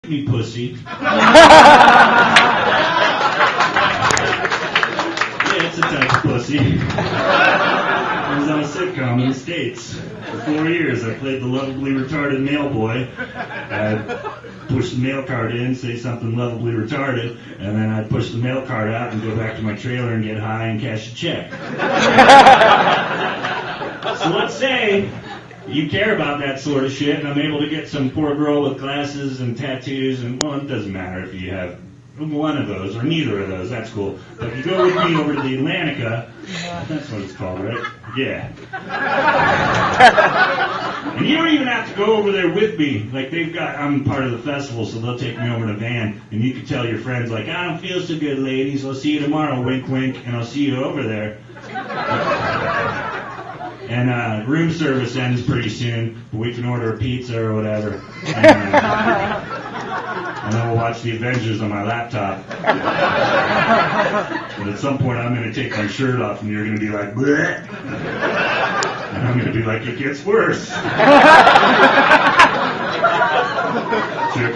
me pussy. Yeah, it's a type of pussy. I was on a sitcom in the States. For 4 years, I played the lovably retarded mail boy. I'd push the mail cart in, say something lovably retarded, and then I'd push the mail cart out and go back to my trailer and get high and cash a check. So let's say you care about that sort of shit, and I'm able to get some poor girl with glasses and tattoos, and, well, it doesn't matter if you have one of those or neither of those, that's cool. But if you go with me over to the Atlantica, that's what it's called, right? Yeah. And you don't even have to go over there with me. Like, I'm part of the festival, so they'll take me over in a van, and you can tell your friends, like, I don't feel so good, ladies. I'll see you tomorrow, wink, wink, and I'll see you over there. And room service ends pretty soon, but we can order a pizza or whatever. And then we'll watch the Avengers on my laptop. But at some point I'm going to take my shirt off and you're going to be like, bleh. And I'm going to be like, it gets worse. Check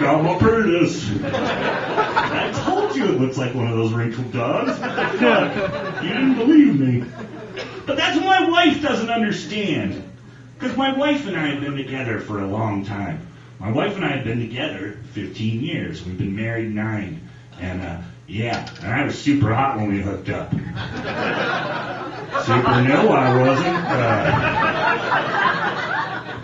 out my penis. I told you it looks like one of those wrinkled dogs. You didn't believe me. But that's what my wife doesn't understand. Because my wife and I have been together for a long time. My wife and I have been together 15 years. We've been married 9. And, and I was super hot when we hooked up. Super no, I wasn't.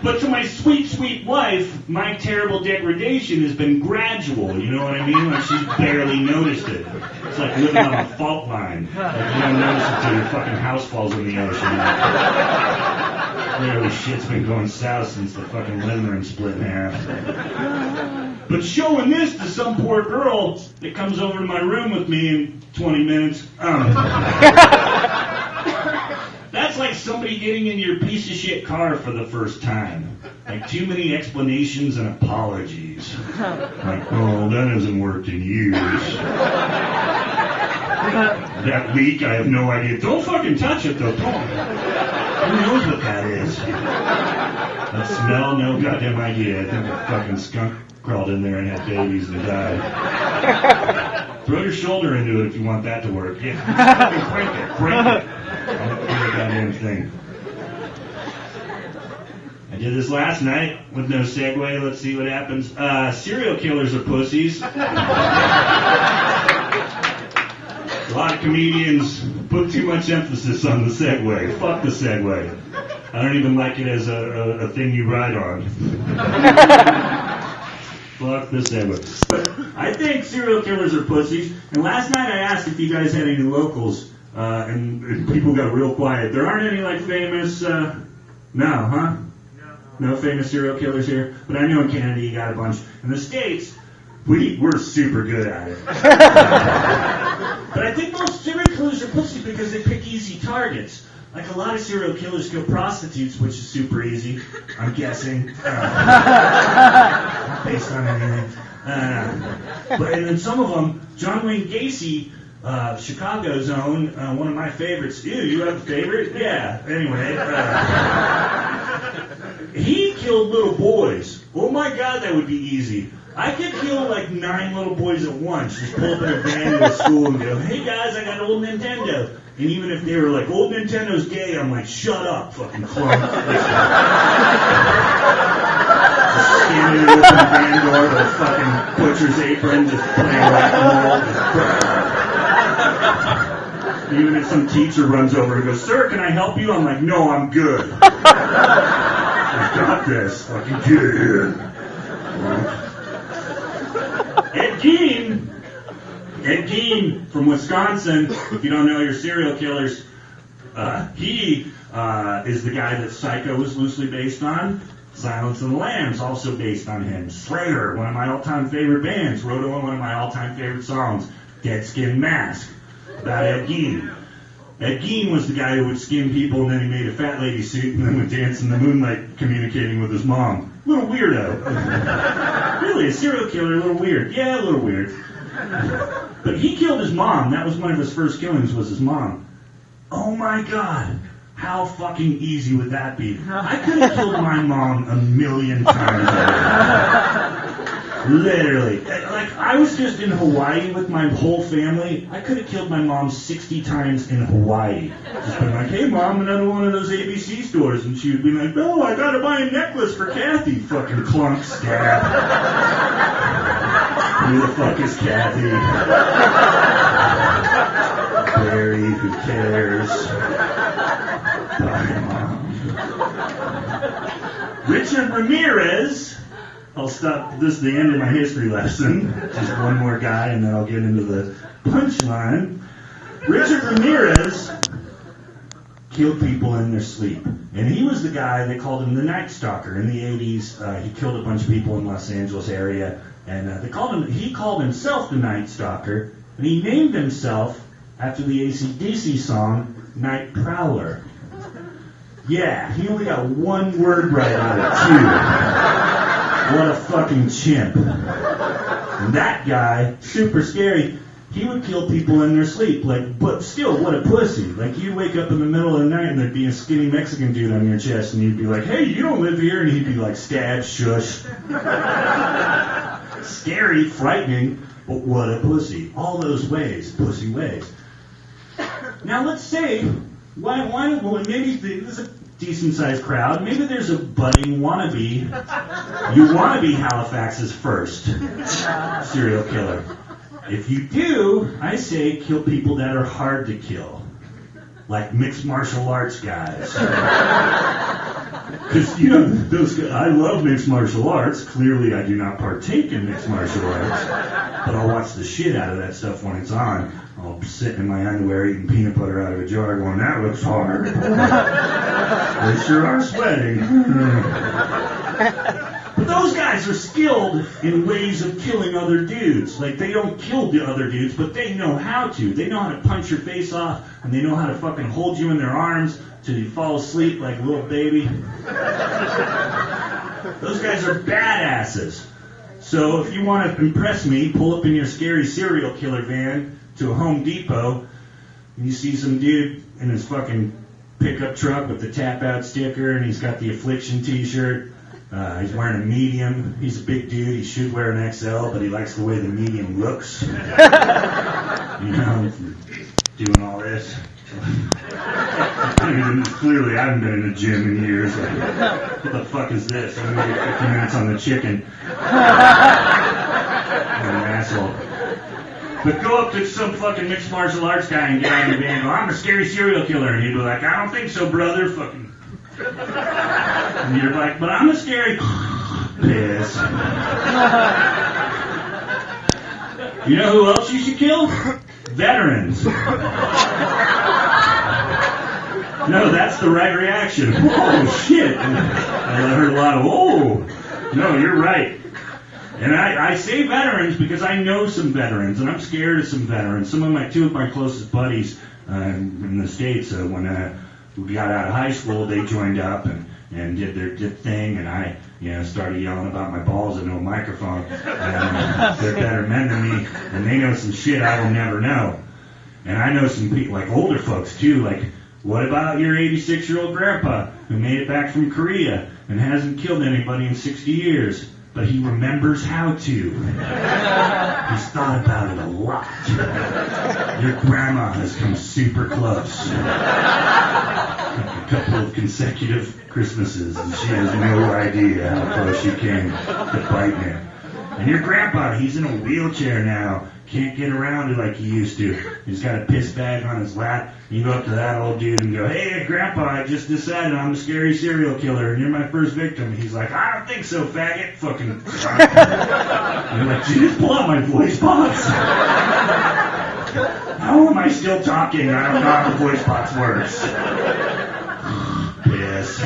But to my sweet, sweet wife, my terrible degradation has been gradual, you know what I mean? Like, she's barely noticed it. It's like living on a fault line. Like, you don't notice it till your fucking house falls in the ocean. Clearly shit's been going south since the fucking living room split in half. But showing this to some poor girl that comes over to my room with me in 20 minutes, that's like somebody getting in your piece of shit car for the first time. Like, too many explanations and apologies. Like, oh, that hasn't worked in years. That leak, I have no idea. Don't fucking touch it, though. Don't. Who knows what that is? That smell, no goddamn idea. I think a fucking skunk crawled in there and had babies and died. Throw your shoulder into it if you want that to work. Yeah, fucking crank it. Don't do a goddamn thing. I did this last night with no segue. Let's see what happens. Serial killers are pussies. A lot of comedians put too much emphasis on the segue. Fuck the segue. I don't even like it as a thing you ride on. Fuck the segue. But I think serial killers are pussies. And last night I asked if you guys had any locals, and people got real quiet. There aren't any, like, famous, no, huh? No famous serial killers here? But I know in Canada you got a bunch. In the States, we're super good at it. But I think most serial killers are pussies because they pick easy targets. Like, a lot of serial killers kill prostitutes, which is super easy, I'm guessing. Based on anything. And then some of them, John Wayne Gacy, Chicago's own, one of my favorites. Ew, you have a favorite? Yeah. Anyway, he killed little boys. Oh my God, that would be easy. I could kill like 9 little boys at once. Just pull up in a van to a school and go, hey guys, I got an old Nintendo. And even if they were like, old Nintendo's gay, I'm like, shut up, fucking clunk. Standing in the van door with a fucking butcher's apron, just playing rock and roll. Even if some teacher runs over and goes, sir, can I help you? I'm like, no, I'm good. I've got this. Fucking kid. Ed Gein from Wisconsin, if you don't know your serial killers, he is the guy that Psycho was loosely based on. Silence of the Lambs, also based on him. Slayer, one of my all-time favorite bands, wrote one of my all-time favorite songs, Dead Skin Mask, about Ed Gein. Ed Gein was the guy who would skin people and then he made a fat lady suit and then would dance in the moonlight communicating with his mom. Little weirdo. Really, a serial killer, a little weird. Yeah, a little weird. But he killed his mom. That was one of his first killings, was his mom. Oh my God. How fucking easy would that be? I could have killed my mom 1,000,000 times. Literally. Like, I was just in Hawaii with my whole family. I could have killed my mom 60 times in Hawaii. Just been like, hey, Mom, another one of those ABC stores. And she would be like, no, I gotta buy a necklace for Kathy. Fucking clunk stab. Who the fuck is Kathy? Barry, who cares? Bye, Mom. Richard Ramirez. I'll stop. This is the end of my history lesson. Just one more guy, and then I'll get into the punchline. Richard Ramirez killed people in their sleep. And he was the guy, they called him the Night Stalker. In the 80s, he killed a bunch of people in Los Angeles area. And he called himself the Night Stalker. And he named himself after the AC/DC song, Night Prowler. Yeah, he only got one word right out of two. What a fucking chimp. And that guy, super scary, he would kill people in their sleep. Like, but still, what a pussy. Like, you'd wake up in the middle of the night and there'd be a skinny Mexican dude on your chest and you'd be like, hey, you don't live here. And he'd be like, stab, shush. Scary, frightening, but what a pussy. All those ways, pussy ways. Now, let's say, well, maybe there's a decent-sized crowd. Maybe there's a budding wannabe. You want to be Halifax's first serial killer. If you do, I say kill people that are hard to kill. Like mixed martial arts guys. Because, you know, those guys, I love mixed martial arts. Clearly, I do not partake in mixed martial arts. But I'll watch the shit out of that stuff when it's on. I'll sit in my underwear eating peanut butter out of a jar going, that looks hard. They sure are sweating. But those guys are skilled in ways of killing other dudes. Like, they don't kill the other dudes, but they know how to. They know how to punch your face off, and they know how to fucking hold you in their arms till you fall asleep like a little baby. Those guys are badasses. So if you want to impress me, pull up in your scary serial killer van to a Home Depot, and you see some dude in his fucking pickup truck with the tap-out sticker, and he's got the Affliction t-shirt. He's wearing a medium. He's a big dude. He should wear an XL, but he likes the way the medium looks. You know, doing all this. I mean, clearly, I haven't been in the gym in years. Like, what the fuck is this? I'm going to get 50 minutes on the chicken. I'm an asshole. But go up to some fucking mixed martial arts guy and get on the van and go, I'm a scary serial killer. And he'd be like, I don't think so, brother. Fucking. And you're like, but I'm a scary piss. You know who else you should kill? Veterans. No, that's the right reaction. Oh, shit. I heard a lot of, oh. No, you're right. And I say veterans because I know some veterans, and I'm scared of some veterans. Two of my closest buddies in the States, when we got out of high school, they joined up and did their thing, and I, started yelling about my balls into a microphone. And they're better men than me, and they know some shit I will never know. And I know some people, like older folks too, like, what about your 86-year-old grandpa who made it back from Korea and hasn't killed anybody in 60 years? But he remembers how to. He's thought about it a lot. Your grandma has come super close. A couple of consecutive Christmases, and she has no idea how close she came to biting it. And your grandpa, he's in a wheelchair now. Can't get around it like he used to. He's got a piss bag on his lap. You go up to that old dude and go, hey, Grandpa, I just decided I'm a scary serial killer, and you're my first victim. He's like, I don't think so, faggot. Fucking. You're like, did you just pull out my voice box? How am I still talking? I don't know how the voice box works. Piss.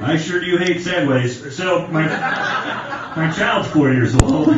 I sure do hate segues. So, my child's 4 years old.